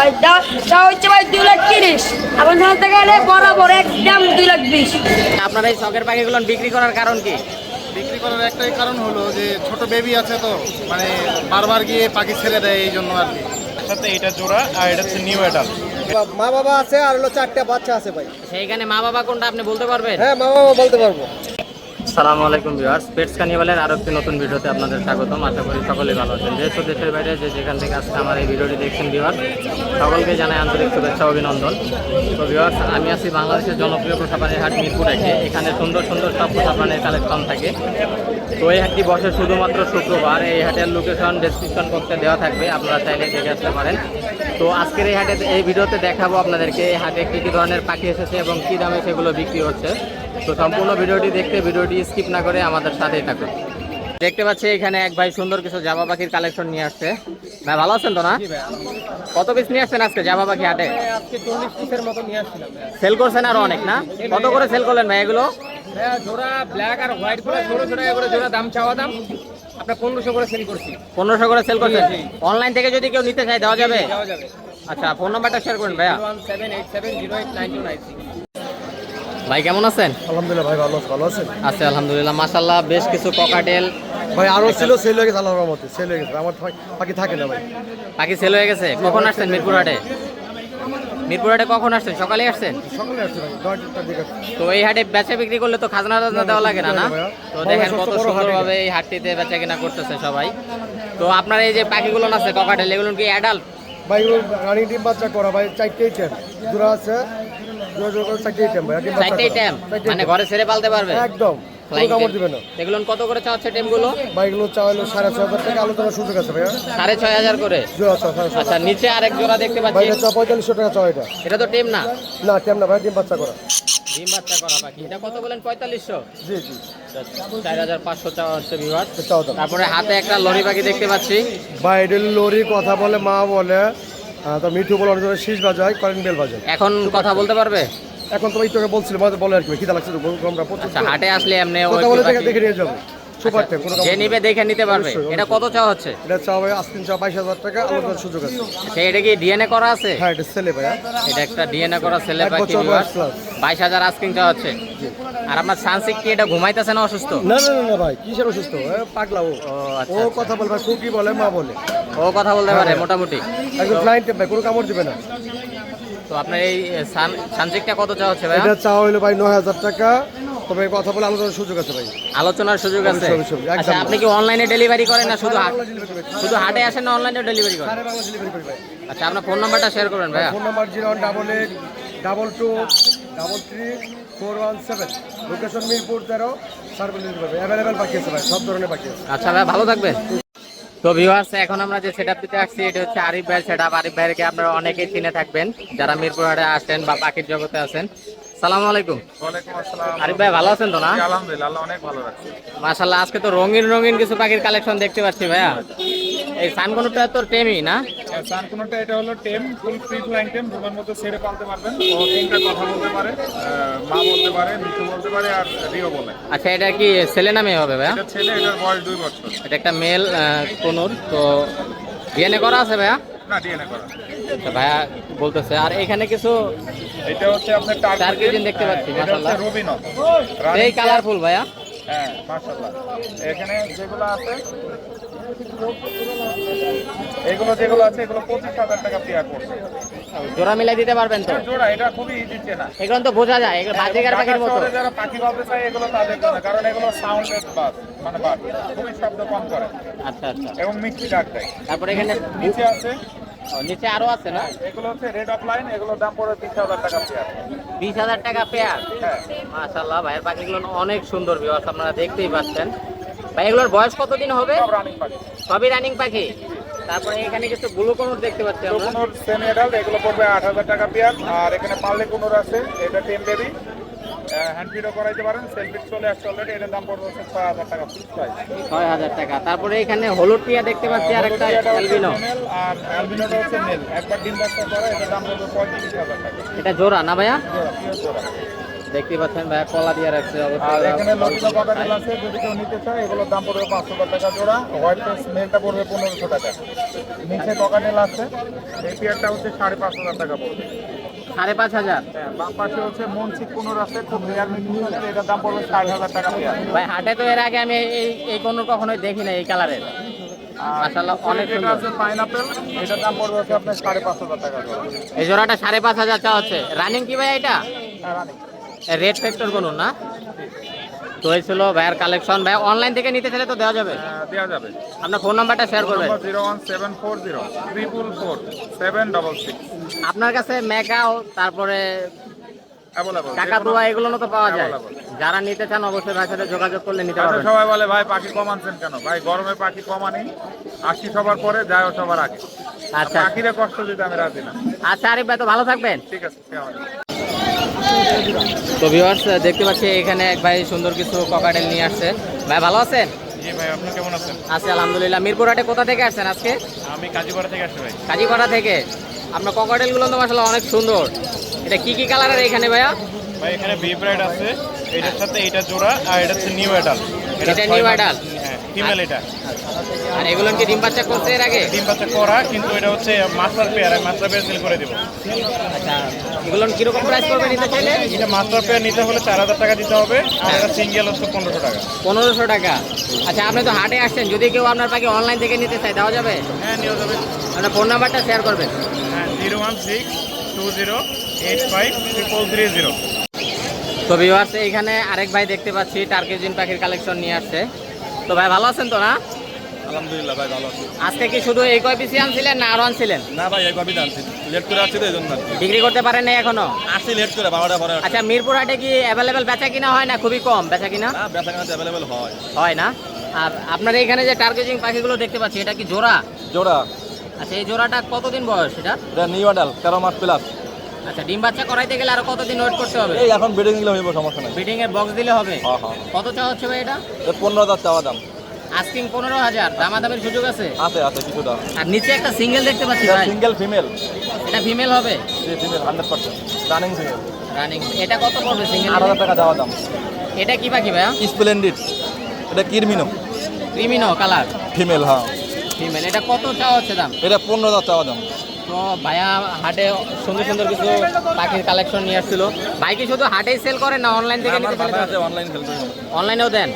ভাই দাও হচ্ছে ভাই 2,30,000। এখন জানতে গেলে বরাবর একদম 2,20,000। আপনারা এই শখের পাখিগুলো বিক্রি করার কারণ কি? বিক্রি করার একটাই কারণ হলো যে ছোট বেবি আছে তো, মানে বারবার গিয়ে পাখি ছেড়ে দেয় এই জন্য আর কি। সাথে এটা জোড়া আর এটা হচ্ছে নিউ অ্যাডাল্ট। মা বাবা আছে আর হলো 4টা বাচ্চা আছে ভাই। সেইখানে মা বাবা কোনটা আপনি বলতে পারবেন? হ্যাঁ মা বাবা বলতে পারবো। আসসালামু আলাইকুম ভিউয়ার্স, পেটস কার্নিভালের আরো একটি নতুন ভিডিওতে আপনাদের স্বাগতম। আশা করি সকলে ভালো আছেন। দেশ ও দেশের বাইরে যে যেখান থেকে আজকে আমার এই ভিডিওটি দেখছেন ভিউয়ার্স, সকলকে জানাই আন্তরিক শুভেচ্ছা অভিনন্দন। তো ভিউয়ার্স, আমি আছি বাংলাদেশের জনপ্রিয় পোষাপ্রাণীর হাট মিরপুর একে। এখানে সুন্দর সুন্দর সব পোষাপ্রাণীর কালেকশন থাকে। তো এই হাটটি বসে শুধুমাত্র শুক্রবার। এই হাটের লোকেশন ডেসক্রিপশন বক্সে দেওয়া থাকবে, আপনারা চাইলে দেখে আসতে পারেন। তো আজকের এই হাটে এই ভিডিওতে দেখাবো আপনাদেরকে এই হাটে কী কী ধরনের পাখি এসেছে এবং কী দামে সেগুলো বিক্রি হচ্ছে। তো সম্পূর্ণ ভিডিওটি দেখতে ভিডিওটি স্কিপ না করে আমাদের সাথেই থাকুন। দেখতে পাচ্ছি এখানে এক ভাই সুন্দর কিছু জাবা পাখির কালেকশন নিয়ে আসছে। ভাই ভালো আছেন তো না? কত পিস নিয়ে আসছেন আজকে জাবা পাখি হাটে? আজকে 40 পিসের মতো নিয়ে আসছিলাম। সেল করছেন আরো অনেক না? কত করে সেল করলেন ভাই এগুলো? হ্যাঁ জোড়া ব্ল্যাক আর হোয়াইট করে ছোট ছোট করে জোড়া দাম চাওয়া দাম আমরা 1500 করে সেল করছি। 1500 করে সেল করছেন। অনলাইন থেকে যদি কেউ নিতে চায় দেওয়া যাবে? দেওয়া যাবে। আচ্ছা, ফোন নাম্বারটা শেয়ার করুন ভাইয়া। 1787089296। ভাই কেমন আছেন? আলহামদুলিল্লাহ ভাই ভালো আছেন? আছে আলহামদুলিল্লাহ, মাশাআল্লাহ। বেশ কিছু ককাটেল ভাই আরো ছিল, সেল হয়ে গেছে আল্লাহর রহমতে, সেল হয়ে গেছে। আমার পাখি থাকে না ভাই। পাখি সেল হয়ে গেছে। কখন আসছেন মিরপুর হাটে? মিরপুর হাটে কখন আসছেন? সকালে আসছেন? সকালে আসছে ভাই 10টার দিকে। তো এই হাটে বেচা বিক্রি করলে তো খাজনা টাজনা দেওয়া লাগে না? না তো দেখেন কত সুন্দরভাবে এই হাটটিতে বেচা কিনা করতেছে সবাই। তো আপনার এই যে পাখিগুলো আছে ককাটেল, এগুলো কি অ্যাডাল্ট? ভাই রানিং ডিম বাচ্চা করা ভাই, 4টেই টেম জোড়া আছে। জোড়া জোড়া করে 4টেই টেম ভাই। চারটেই টাইম মানে ঘরে ছেড়ে পালতে পারবে একদম কোনো কামড় দিবে না। এগুলো কত করে চাচ্ছে টেমগুলো? ভাই এগুলো চাইলো 6,500 টাকা, আলোচনার সুযোগ আছে ভাইয়া। 6,500 করে জোড়া 6,500। আচ্ছা, নিচে আরেক জোড়া দেখতে ভাই পাচ্ছি, এটা 4500 টাকা চাও। এটা এটা তো টেম না? না টেম না ভাই, ডিম বাচ্চা করা। ডিম বাচ্চা করা পাখি। এটা কত বলেন? 4500। জি জি 4,500 চাওয়া হচ্ছে ভিউয়ার। চাও দাম। তারপরে হাতে একটা লরি পাখি দেখতে পাচ্ছি। ভাই এটা লরি কথা বলে, মা বলে, তো মিঠু বলে, অনেক জনের শীষ বাজায়, করেন বেল বাজায়। এখন কথা বলতে পারবে? এখন তো তোকে বলছিল মাঝে বলে আর কি, খিদা লাগছে তো আমরা আচ্ছা, হাটে আসলে এমনি কথা বলে দেখে নিয়ে যাবো। সুপার টেম কোনো যে নিবে দেখে নিতে পারবে। অবশ্যই, এটা কত চাওয়া হচ্ছে? এটা চাও ভাই আস্তিন চাও 22,000 টাকা, আলোচনার সুযোগ আছে। আচ্ছা, এটা কি ডিএনএ করা আছে? হ্যাঁ এটা ছেলে ভাইয়া। এটা একটা ডিএনএ করা ছেলে এক পাখি বছর ভিউয়ার। বয়স plus। 22,000 আস্কিং চাওয়া হচ্ছে। আর আপনার সানসিক কি এটা ঘুমাইতেছে না অসুস্থ? না না না না ভাই, কিসের অসুস্থ? পাগলা ও। আচ্ছা, ও কথা বলে ভাই, কুকি বলে, মা বলে, ও কথা বলতে পারে মোটামুটি। একদম ফ্লাইং টেম ভাই, কোনো কামড় দিবে না। তো আপনার এই সানসিকটা কত চাওয়া হচ্ছে ভাই? এটা চাওয়া হইলো ভাই 9,000 টাকা, তবে কথা বলে আলোচনার সুযোগ আছে ভাই। আলোচনার সুযোগ আছে? অবশ্যই, অবশ্যই, একদম। আচ্ছা, আপনি কি অনলাইনে ডেলিভারি করেন না শুধু হাটে আসেন না অনলাইনে ডেলিভারি করেন? সারা বাংলা ডেলিভারি করি ভাই। আচ্ছা, আপনার ফোন নাম্বারটা শেয়ার করবেন ভাইয়া। Phone number 01822333417। Location Mirpur 13, service দিতে পারবে। অ্যাভেলেবেল পাখি আছে ভাই, সব ধরনের পাখি আছে। আচ্ছা ভাই, ভালো থাকবেন। তো ভিউয়ার্স, এখন আমরা যে সেটআপটিতে আসছি এটা হচ্ছে আরিফ ভাইয়ের সেটআপ। আরিফ ভাইকে আপনারা অনেকেই চিনে থাকবেন যারা মিরপুর হাটে আসেন বা পাখির জগতে আছেন। সালামু আলাইকুম। ওয়ালাইকুম আসসালাম। আরিফ ভাই ভালো আছেন তো না? আলহামদুলিল্লাহ, আল্লাহ অনেক ভালো রাখছে। মাশাআল্লাহ, আজকে তো রঙিন রঙিন কিছু পাখির কালেকশন দেখতে পাচ্ছি ভাইয়া। এই সানকনুটা তো টেমই না? সানকুনোটা এটা হলো টেম, ফুল ফ্রি ফ্লাইং টেম। রুমের মধ্যে ছেড়ে পালতে পারবেন। ও তিনটা কথা বলতে পারে, মা বলতে পারে, মিঠু বলতে পারে আর রিও বলে। আচ্ছা, এটা কি ছেলে নামে হবে ভাইয়া? এটা ছেলে, এটার বয়স 2 বছর। এটা একটা মেল কোনুর। তো ডিএনএ করা আছে ভাইয়া? না, ডিএনএ করা। আচ্ছা, ভাইয়া বলতেছে। আর এখানে কিছু এটা হচ্ছে আপনার টার্কিজিন দেখতে পাচ্ছি, এটা হচ্ছে মাশাআল্লাহ। রবিনল। এই কালারফুল ভাইয়া। হ্যাঁ মাশাআল্লাহ। এখানে যেগুলো আছে, যেগুলো আছে এগুলো 25,000 টাকা পেয়ার পড়ছে। জোড়া মিলাই দিতে পারবেন তো? জোড়া এটা খুবই ইজি চেনা। এগুলো তো বোঝা যায়, এগুলো বাজিকার পাখির মতো। শহরে যারা পাখি পালতে চায় এগুলো তাদের জন্য, কারণ এগুলো সাউন্ডলেস বাস, মানে বাস খুবই শব্দ কম করে আচ্ছা আচ্ছা। এবং মিষ্টি ডাক দেয়। তারপরে এখানে নিচে আছে, নিচে আরো আছে না? এগুলো হচ্ছে রেড অফ লাইন, এগুলোর দাম পড়ে 20,000 টাকা পেয়ার। 20,000 টাকা পেয়ার? হ্যাঁ মাশাআল্লাহ, ভাইয়ের পাখিগুলো অনেক সুন্দর ভিউয়ার্স, আপনারা দেখতেই পাচ্ছেন। ভাই এগুলোর বয়স কতদিন হবে? সব রানিং পাখি। সবই রানিং পাখি। তারপরে এখানে কিছু ব্লু কোনুর দেখতে পাচ্ছি আমরা। কোনোর সেমি অ্যাডাল্ট, এগুলো পড়বে 8,000 টাকা পেয়ার। আর এখানে পার্লে কোনোর আছে, এটা টেম বেবি, হ্যান্ড ফিডও করাইতে পারেন, সেলফিট চলে আসছে অলরেডি। এটার দাম পড়বে হচ্ছে 6,000 টাকা ফিক্স প্রাইস। 6,000 টাকা। তারপরে এখানে হলুদ টিয়া দেখতে পাচ্ছি আর একটা অ্যালবিনো। আর অ্যালবিনোটা হচ্ছে মেল, একবার ডিম বাচ্চা করে, এটার দাম পড়বে 35,000 টাকা। এটা জোড়া না ভাইয়া? জোড়া, পিওর জোড়া। দেখতে পাচ্ছেন ভাইয়া কলা দিয়ে রাখছে আর অবশ্যই। এখানে লটিনো ককাটেল আছে, যদি কেউ নিতে চায় এগুলোর দাম পড়বে 500 টাকা জোড়া। হোয়াইট ফেস মেলটা পড়বে 1500 টাকা। নিচে ককাটেল আছে, এই পেয়ারটা হচ্ছে 5,500 টাকা পড়বে। 5,500। হ্যাঁ, বাম পাশে হচ্ছে মনচিক কোনোর আছে, খুব রেয়ার মিটিং, এটার দাম পড়বে 60,000 টাকা পেয়ার। ভাই হাটে তো এর আগে আমি এই কোন কখনোই দেখি না এই কালারের। মাশাআল্লাহ অনেক এটা সুন্দর। আছে পাইনাপেল, এটার দাম পড়বে হচ্ছে আপনার 5,500 টাকা জোড়া। এই জোড়াটা 5,500 চা হচ্ছে। রানিং কি ভাই এটা? হ্যাঁ, রানি। রেড ফ্যাক্টর কোন না? তো এই ছিল ভাইয়ের কালেকশন। ভাই অনলাইন থেকে নিতে চাইলে তো দেওয়া যাবে। দেওয়া যাবে। আপনার ফোন নাম্বারটা শেয়ার করবেন। 01740 444 766 আপনার কাছে মেকাও তারপরে অ্যাভেলেবল। কাকাতুয়া এগুলো তো পাওয়া যায়। Available। যারা নিতে চান অবশ্যই ভাইয়ের সাথে যোগাযোগ করলে নিতে আচ্ছা, পারবেন। সবাই বলে ভাই পাখি কমানছেন কেন? ভাই গরমে পাখি কমানি, আসি সবার পরে, যায় সবার আগে। আচ্ছা পাখিরে কষ্ট দিতে আমি রাজি না। আচ্ছা আরিফ ভাই তো ভালো থাকবেন। ঠিক আছে, ঠিক আছে। তো ভিউয়ার্স দেখতে পাচ্ছি এখানে এক ভাই সুন্দর কিছু ককাটেল নিয়ে আসছে। ভাই ভালো আছেন? জি ভাই, আপনি কেমন আছেন? আছি আলহামদুলিল্লাহ। মিরপুর হাটে কোথা থেকে আসছেন আজকে? আমি কাজীপাড়া থেকে আসছি ভাই। কাজীপাড়া থেকে। আপনার ককাটেলগুলো তো মাশাআল্লাহ অনেক সুন্দর। এটা কি কি কালারের এখানে ভাইয়া? ভাই এখানে বি ব্রাইড আছে, এটার সাথে এটা জোড়া, আর এটা হচ্ছে নিউ অ্যাডাল। এটা নিউ অ্যাডাল? হ্যাঁ, ফিমেল এটা। আর এগুলো কি ডিম বাচ্চা করছে এর আগে? ডিম বাচ্চা করা, কিন্তু এটা হচ্ছে মাস্টার পেয়ার, আমি মাস্টার পেয়ার সেল করে দেবো। আচ্ছা এগুলো কিরকম প্রাইস করবে নিতে চাইলে? এটা মাস্টার পেয়ার নিতে হলে 4,000 টাকা দিতে হবে, আর এটা সিঙ্গেল হচ্ছে 1500 টাকা। 1500 টাকা। আচ্ছা আপনি তো হাটে আসছেন, যদি কেউ আপনার পাখি অনলাইন থেকে নিতে চায় দেওয়া যাবে? হ্যাঁ, নিয়ে যাবে। আপনার ফোন নাম্বারটা শেয়ার করবেন। হ্যাঁ, 01620853330। তো ভিউয়ার্স এইখানে আরেক ভাই দেখতে পাচ্ছি টার্কিজিন পাখির কালেকশন নিয়ে আসছে। তো ভাই ভালো আছেন তো না? আলহামদুলিল্লাহ ভাই, ভালো আছি। আজকে কি শুধু এই কয় পিসি আনছিলেন না আরো আনছিলেন? না ভাই, এক কপি আনছি, লেট করে আসছি তো এই জন্য বিক্রি করতে পারেন নাই এখনো? আসছি লেট করে, 12টা পরে আসছি। আচ্ছা মিরপুর হাটে কি অ্যাভেলেবেল বেচা কিনা হয় না খুবই কম বেচা কিনা না, বেচা কেনা অ্যাভেলেবেল হয়। হয় না? আর আপনার এইখানে যে টার্গেটিং পাখিগুলো দেখতে পাচ্ছি এটা কি জোড়া? জোড়া, আচ্ছা এই জোড়াটা কতদিন বয়স এটা? এটা নিউ অ্যাডাল, 13 মাস প্লাস। আচ্ছা ডিম বাচ্চা করাইতে গেলে আরো কতদিন ওয়েট করতে হবে? এই এখন বেডিং দিলে হইব, সমস্যা নাই। ব্রিডিং এর বক্স দিলে হবে? হ্যাঁ হ্যাঁ, কত চাওয়া হচ্ছে ভাই এটা? 15,000 চাওয়া দাম। আস্কিং 15,000, দামাদামের সুযোগ আছে? আছে আছে কিছু দাম। আর নিচে একটা সিঙ্গেল দেখতে পাচ্ছি ভাই, সিঙ্গেল ফিমেল। এটা ফিমেল হবে? জি ফিমেল, 100% রানিং ফিমেল। রানিং। এটা কত পড়বে সিঙ্গেল? 8,000 টাকা চাওয়া দাম। এটা কি পাখি ভাইয়া? স্প্লেন্ডিড, এটা কিরমিনো ক্রিমিনো কালার ফিমেল। হ্যাঁ, ফিমেল। এটা কত চাওয়া হচ্ছে দাম? এটা 15,000 চাওয়া দাম। তো ভাইয়া হাটে সুন্দর সুন্দর কিছু পাখির কালেকশন নিয়ে আসছিল। ভাই কি শুধু হাটেই সেল করেন না অনলাইন থেকে আমার নিতে চাইলে বাসা আছে, অনলাইন সেল করি। অনলাইনেও দেন?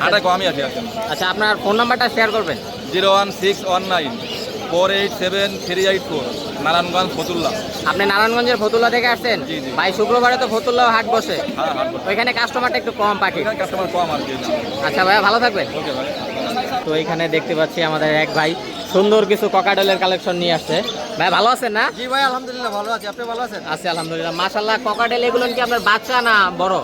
হাটে কমই আছে আছেন। আচ্ছা আপনার ফোন নাম্বারটা শেয়ার করবেন। 01619487384, নারায়ণগঞ্জ ফতুল্লা। আপনি নারায়ণগঞ্জের ফতুল্লা থেকে আসছেন? জি, জি। ভাই শুক্রবারে তো ফতুল্লা হাট বসে, হ্যাঁ হাট বসে। ওইখানে কাস্টমারটা একটু কম পাখি। এখানে কাস্টমার কম আর কি। আচ্ছা ভাইয়া ভালো থাকবেন। ওকে ভাই। তো এখানে দেখতে পাচ্ছি আমাদের এক ভাই সুন্দর কিছু ককাটেলের কালেকশন নিয়ে আসছে। ভাই ভালো আছেন না? জি ভাই আলহামদুলিল্লাহ ভালো আছি, আপনি ভালো আছেন? আছি আলহামদুলিল্লাহ। মাশাআল্লাহ ককাটেল এগুলো কি আপনার বাচ্চা না বড়?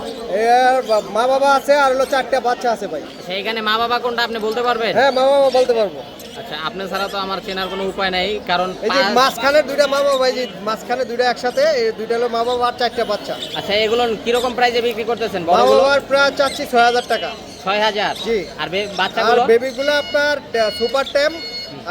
এর মা বাবা আছে আর হলো 4টা বাচ্চা আছে ভাই। সেইখানে মা বাবা কোনটা আপনি বলতে পারবেন? হ্যাঁ মা বাবা বলতে পারবো। আচ্ছা আপনি ছাড়া তো আমার চেনার কোনো উপায় নাই, কারণ এই যে মাঝখানে দুইটা মা বাবা, এই যে মাঝখানে দুইটা একসাথে, এই দুইটা হলো মা বাবা আর 4টা বাচ্চা। আচ্ছা এগুলো কিরকম প্রাইসে বিক্রি করতেছেন? মা বড়গুলো বাবার প্রায় চাচ্ছি 6,000 টাকা। 6,000? জি। আর আর বাচ্চাগুলো? বেবিগুলো আপনার সুপার টেম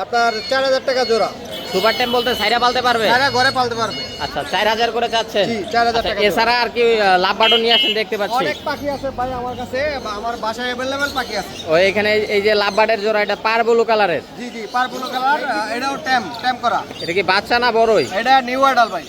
আপনার 4,000 টাকা জোড়া। সুপার টাইম বলতে সাইরা পালতে পারবে? সারা ঘরে পালতে পারবে। আচ্ছা 4,000 করে চাচ্ছেন? জি, 4,000 আচ্ছা, টাকা। এছাড়া আর কি লাভ বাটন নিয়ে আসেন দেখতে পাচ্ছি। অনেক পাখি আছে ভাই আমার কাছে, আমার বাসায় अवेलेबल পাখি আছে। ওই এখানে এই যে লাভ বাটের জোড়া, এটা পার ব্লু কালারের? জি জি, পার্পল কালার, এটাও টেম করা। এটা কি বাচ্চা না বড়ই? এটা নিউ অ্যাডাল ভাই।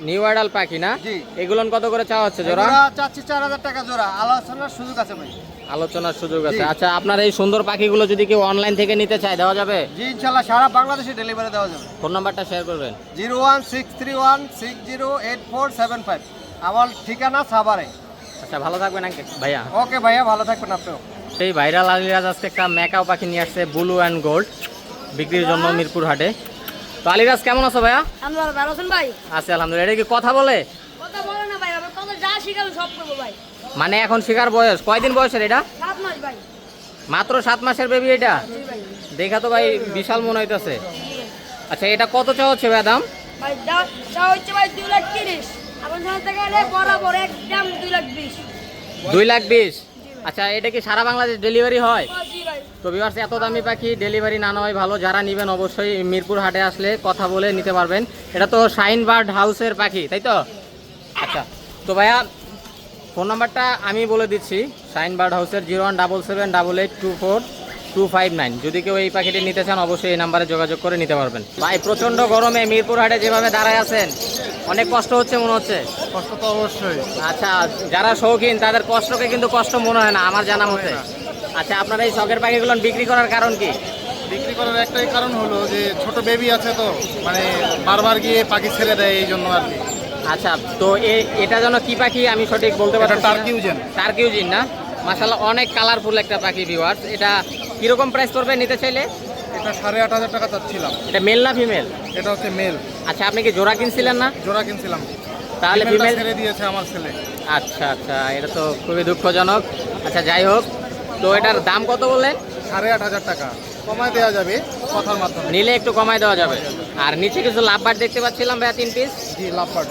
নিউ অ্যাডাল পাখি না? জি। এগুলো কত করে চাওয়া হচ্ছে জোড়া? জোড়া চাচ্ছি 4,000 টাকা জোড়া, আলোচনার সুযোগ আছে ভাই। আলোচনার সুযোগ আছে। জি। আচ্ছা আপনার এই সুন্দর পাখিগুলো যদি কেউ অনলাইন থেকে নিতে চায় দেওয়া যাবে? জি ইনশাআল্লাহ সারা বাংলাদেশে ডেলিভারি দেওয়া যাবে। ফোন নাম্বারটা শেয়ার করবেন। 01631608475। আমার ঠিকানা সাভারে। আচ্ছা ভালো থাকবেন আঙ্কেল ভাইয়া। ওকে ভাইয়া, ভালো থাকবেন আপনিও। এই ভাইরাল আলিরাজ আজকে একটা ম্যাকাও পাখি নিয়ে আসছে, ব্লু অ্যান্ড গোল্ড, বিক্রির জন্য মিরপুর হাটে। তো আলিরাজ কেমন আছো ভাইয়া? আমরা ভালো আছেন ভাই? আছে আলহামদুলিল্লাহ। এটা কি কথা বলে? কথা বলে না ভাই, আমরা কত যা শিখাবো সব করবো ভাই। মানে এখন শিকার বয়স কয়দিন বয়সের এটা? 7 মাস ভাই। মাত্র 7 মাসের বেবি এটা? জি ভাই। দেখা তো ভাই বিশাল মনে হইতেছে। আচ্ছা এটা কত চাওয়া হচ্ছে ভাই দাম? ভাই যা হচ্ছে ভাই 2,30,000। আপনার সাথে থেকে গেলে বরাবর একদম 2,20,000। 2,20,000? আচ্ছা এটা কি সারা বাংলাদেশ ডেলিভারি হয়? জি ভাই। তো ভিউয়ার্স এত দামি পাখি ডেলিভারি না নেওয়াই ভালো। যারা নেবেন অবশ্যই মিরপুর হাটে আসলে কথা বলে নিতে পারবেন। এটা তো শাইন বার্ড হাউসের পাখি তাই তো? আচ্ছা তো ভাইয়া ফোন নাম্বারটা আমি বলে দিচ্ছি, শাইন বার্ড হাউসের 0177882429। যদি কেউ এই পাখিটি নিতে চান অবশ্যই এই নাম্বারে যোগাযোগ করে নিতে পারবেন। ভাই প্রচণ্ড গরমে মিরপুর হাটে যেভাবে দাঁড়ায় আছেন অনেক কষ্ট হচ্ছে মনে হচ্ছে। কষ্ট তো অবশ্যই। আচ্ছা, যারা শৌখিন তাদের কষ্টকে কিন্তু কষ্ট মনে হয় না আমার জানা মতে। আচ্ছা, আপনার এই শখের পাখিগুলো বিক্রি করার কারণ কি? বিক্রি করার একটাই কারণ হলো যে ছোট বেবি আছে তো, মানে বারবার গিয়ে পাখি ছেড়ে দেয় এই জন্য আর কি। আচ্ছা, তো এটা যেন কি পাখি আমি সঠিক বলতে পারছি না। টার্কিউজেন। টার্কিউজিন না? মাশাআল্লাহ অনেক কালারফুল একটা পাখি ভিউয়ার্স। এটা কিরকম প্রাইস পড়বে নিতে চাইলে? এটা 8,500 টাকা চাচ্ছিলাম। এটা মেল না ফিমেল? এটা হচ্ছে মেল। আচ্ছা, আপনি কি জোড়া কিনছিলেন না? জোড়া কিনছিলাম, তাহলে ফিমেলটা ফিমেল ছেড়ে দিয়েছে আমার ছেলে। আচ্ছা আচ্ছা, এটা তো খুবই দুঃখজনক। আচ্ছা, যাই হোক, তো এটার দাম কত বললেন? 8,500 টাকা। কমায় দেওয়া যাবে কথার মাধ্যমে। নিলে একটু কমায় দেওয়া যাবে। আর নিচে কিছু লাভবার্ড দেখতে পাচ্ছিলাম ভাইয়া, 3 পিস। জি, লাভবার্ড।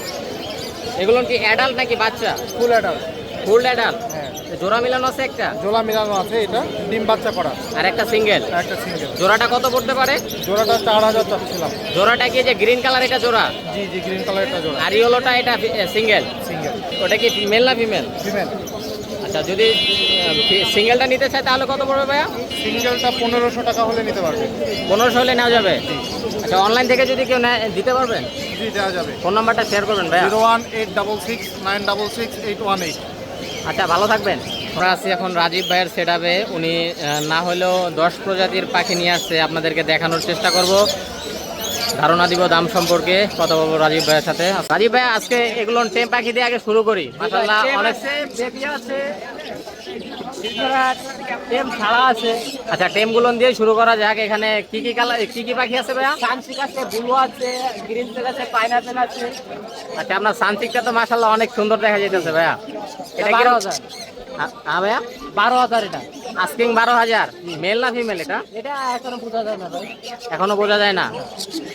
এগুলো কি অ্যাডাল্ট নাকি বাচ্চা? Full adult. Full adult. হ্যাঁ, জোড়া মিলানো আছে একটা? জোড়া মিলানো আছে, এটা ডিম বাচ্চা করা। আর একটা সিঙ্গেল? একটা সিঙ্গেল। জোড়াটা কত পড়তে পারে? জোড়াটা 4,000 চাচ্ছিলাম। জোড়াটা কি যে গ্রিন কালার এটা জোড়া? জি জি, গ্রিন কালারটা জোড়া। আর ইয়েলোটা এটা সিঙ্গেল? সিঙ্গেল। ওটা কি মেল না ফিমেল? ফিমেল। আচ্ছা, যদি সিঙ্গেলটা নিতে চায় তাহলে কত পড়বে ভাইয়া? সিঙ্গেলটা 1,500 টাকা হলে নিতে পারবে। 1500 হলে নেওয়া যাবে। আচ্ছা, অনলাইন থেকে যদি কেউ দিতে পারবেন? জি, দেওয়া যাবে। ফোন নাম্বারটা শেয়ার করবেন ভাইয়া। 01866966818। আচ্ছা, ভালো থাকবেন। আমরা আছি এখন রাজীব ভাইয়ের সেটআপে। উনি না হলেও 10 প্রজাতির পাখি নিয়ে আসছে, আপনাদেরকে দেখানোর চেষ্টা করব, ধারণা দিব দাম সম্পর্কে, কথা বলবো রাজীব ভাইয়ের সাথে। রাজীব ভাই, আজকে এগুলো টেম পাখি দিয়ে আগে শুরু করি। মাশাআল্লাহ অনেক বেবি আছে, টেম ছাড়া আছে। আচ্ছা, টেম গুলো দিয়ে শুরু করা যাক। এখানে কি কি কালার, কি কি পাখি আছে ভাইয়া? সানসিক আছে, ব্লু আছে, গ্রিন চেক আছে, পাইনাপেল আছে। আচ্ছা, আপনার সানসিকটা তো মাশাআল্লাহ অনেক সুন্দর দেখা যাইতেছে ভাইয়া। এটা কি 12,000? হ্যাঁ ভাইয়া, 12,000 এটা। আস্কিং 12,000। মেল না ফিমেল এটা? এটা এখনো বোঝা যায় না ভাই। এখনো বোঝা যায় না।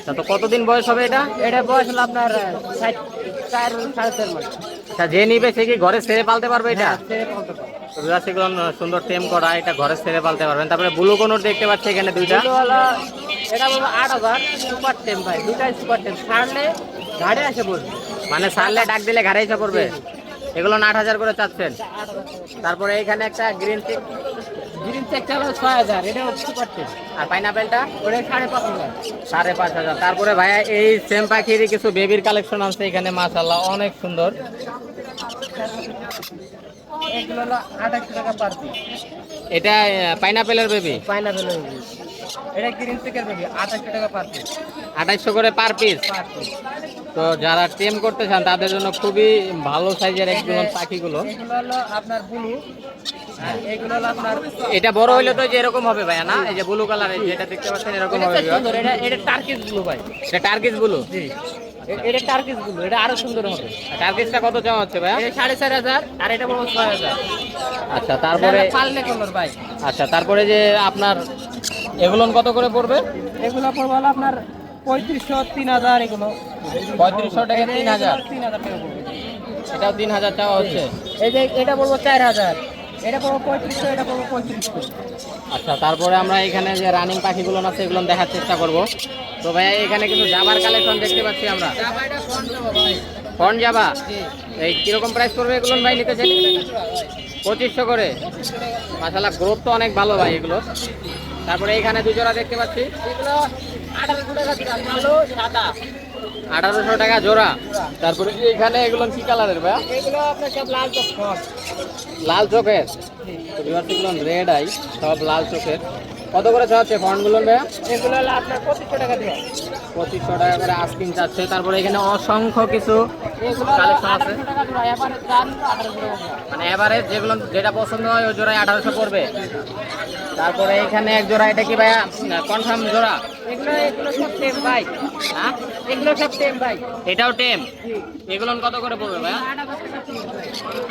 তা তো কতদিন বয়স হবে এটা? এটা বয়স হলো আপনার 4.5 মাস। আচ্ছা, যে নিবে সে কি ঘরে ছেড়ে পালতে পারবে এটা? ছেড়ে পালতে পারে। সেগুলো সুন্দর টেম করা, এটা ঘরে ছেড়ে পালতে পারবেন। তারপরে ব্লু কোনোর দেখতে পাচ্ছি এখানে দুইটা। এগুলো হলো, এটা বলবো 8,000। সুপার টেম ভাই, দুটাই সুপার টেম। ছাড়লে ঘাড়ে আসে বলবে, মানে সারলে ডাক দিলে ঘাড়ে এসে পড়বে। এগুলো 8,000 করে চাচ্ছেন। তারপরে এখানে একটা গ্রিন টিক, গ্রিন চেকটা হলো 6,000। এটা সুপার টেম। আর পাইনাপেলটা ওটা 5,500। 5,500। তারপরে ভাইয়া এই সেম পাখিরই কিছু বেবির কালেকশন আছে এখানে, মাশাআল্লাহ অনেক সুন্দর। এগুলো হলো 28 টাকা পার পিস। এটা পাইনাপেলের বেবি? Pineapple baby. এটা গ্রিন চেকের বেবি, 28 টাকা পার পিস। 2800 করে পার পিস। তো যারা টেম করতে চান তাদের জন্য খুবই ভালো সাইজের একদম পাখিগুলো। এগুলো হলো আপনার ব্লু, আর এগুলো হলো আপনার, এটা বড় হইলে তো যে এরকম হবে ভাইয়া না? এই যে ব্লু কালারের যেটা দেখতে পাচ্ছেন এরকম হবে। সুন্দর। এটা টার্কিশ ব্লু ভাই। এটা টার্কিশ ব্লু? জি, এটা টার্কিশ ব্লু। এটা আরো সুন্দর হবে। টার্কিশটা কত চাওয়া হচ্ছে ভাইয়া? এটা 4,500 আর এটা বলবো 6,000। আচ্ছা, তারপরে পালনে কলর ভাই। আচ্ছা, তারপরে যে আপনার এগুলো কত করে পড়বে? এগুলো পড়বে হলো আপনার 3,500, 3,000। এগুলো 3,500 টাকা, 3,000। 3,000 টাকা পড়বে। এটাও 3,000 চাওয়া হচ্ছে। এই যে এটা বলবো 4,000। এটা পড়বো 3,500, এটা পড়বো 3,500। আচ্ছা, তারপরে আমরা এখানে যে রানিং পাখিগুলো আছে এগুলো দেখার চেষ্টা করব। তো ভাইয়া এখানে কিছু জাবার কালেকশন দেখতে পাচ্ছি আমরা। এটা ফোন দেবো ভাই। ফন্ট জাবা, এই কিরকম প্রাইস পড়বে এগুলো ভাই নিতে চাই? 2,500 করে। মাশাআল্লাহ গ্রোথ তো অনেক ভালো ভাই এগুলো। তারপরে এখানে দুই জোড়া দেখতে পাচ্ছি। এগুলো 1800 টাকা দিলাম, কালো সাদা। 1,800 টাকা জোড়া। তারপরে এখানে এগুলো কি কালারের ভাইয়া? এগুলো আপনার সব লাল চোখ ফোন। লাল চোখের? এগুলো রেড আই, সব লাল চোখের। কত করে চাচ্ছে ফন্টগুলো ভাইয়া? এগুলো হলো আপনার 2,500 টাকা দিলাম। 2,500 টাকা করে আস্কিং চাচ্ছে। তারপরে এখানে অসংখ্য কিছু এগুলো কালেকশন আছে। 1800 টাকা জোড়া। এবারে দাম 1800 টাকা। মানে এভারেজ যেগুলো যেটা পছন্দ হয় ওই জোড়ায় 1,800 পড়বে। তারপরে এখানে এক জোড়া, এটা কি ভাইয়া কনফার্ম জোড়া? এগুলো সব টেম ভাই। হ্যাঁ, এগুলো সব টেম ভাই। এটাও টেম। এগুলো কত করে পড়বে ভাইয়া?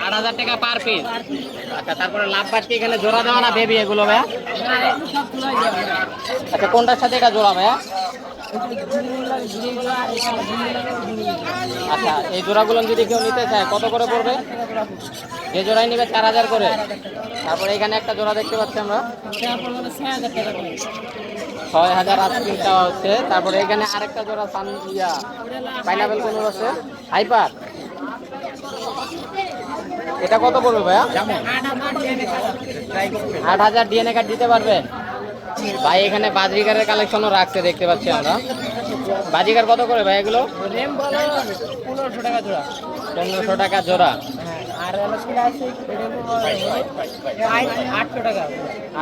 8,000 টাকা পার পিস। আচ্ছা, তারপরে লাভবাদ কি এখানে জোড়া দেওয়া না বেবি এগুলো ভাইয়া? সব জোড়াই দেওয়া। আচ্ছা, কোনটার সাথে এটা জোড়া ভাইয়া? আচ্ছা, এই জোড়াগুলো যদি কেউ নিতে চায় কত করে পড়বে? যে জোড়াই নিবে 4,000 করে। তারপরে এখানে একটা জোড়া দেখতে পাচ্ছি আমরা, 6,000 আস্কিং চাওয়া হচ্ছে। তারপরে এখানে আরেকটা জোড়া পাইনাপেল কোন আছে, হাইপার। এটা কত পড়বে ভাইয়া? 8,000 ডিএনএ কার্ড দিতে পারবেন ভাই? এখানে বাজরিকারের কালেকশনও রাখছে দেখতে পাচ্ছি আমরা। বাজিকার কত করে ভাই এগুলো? 1500 টাকা জোড়া। 1500 টাকা জোড়া। আর হলো ক্লাসিক 800 টাকা।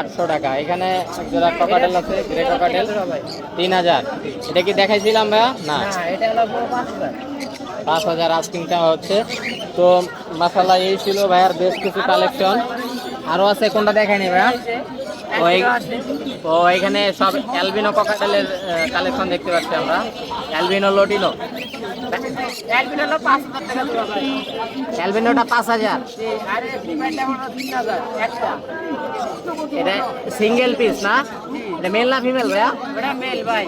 800 টাকা। এখানে জোড়া ককাটেল আছে, গ্রে ককাটেল 3000। এটা কি দেখাইছিলাম ভাইয়া? না, এটা হলো 5000। 5000 আস্কিং চাওয়া হচ্ছে। তো মাশাআল্লাহ এই ছিল ভাইয়ার বেশ কিছু কালেকশন। আরো আছে, কোনটা দেখাইনি ভাইয়া? ও এখানে সব অ্যালবিনো ককাটেলের কালেকশন দেখতে পাচ্ছি আমরা। অ্যালবিনো লোটিনো, অ্যালবিনো হলো 5000 টাকা জোড়া ভাই। অ্যালবিনোটা 5000। আর ডিমান্ডটা হলো 3000 একটা। এটা সিঙ্গেল পিস না? এটা মেল না ফিমেল ভাইয়া? এটা মেল ভাই।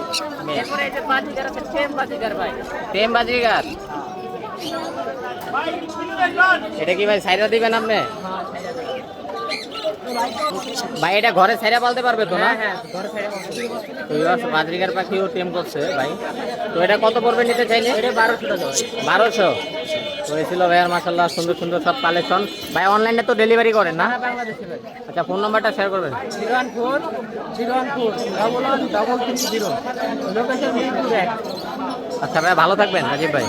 Male। এরপরে এই যে বাজিগার আছে, টেম বাজিগার ভাই। টেম বাজিগার। এটা কি ভাই সাইরা দিবেন আপনি? ভাই এটা ঘরে সাইরা পালতে পারবে তো না? হ্যাঁ, ঘরে ছেড়ে বসে। তো ভিউয়ার্স বাজরিকার পাখিও টেম করছে ভাই। তো এটা কত পড়বে নিতে চাইলে? এটা 1200 টাকা ভাই। 1200। তো এই ছিল ভাইয়ার মাশাআল্লাহ সুন্দর সুন্দর সব কালেকশন। ভাই অনলাইনে তো ডেলিভারি করেন না? বাংলাদেশে ভাই। আচ্ছা, ফোন নাম্বারটা শেয়ার করবেন। 014 01330। লোকেশন মিরপুর 1। আচ্ছা ভাই, ভালো থাকবেন রাজীব ভাই।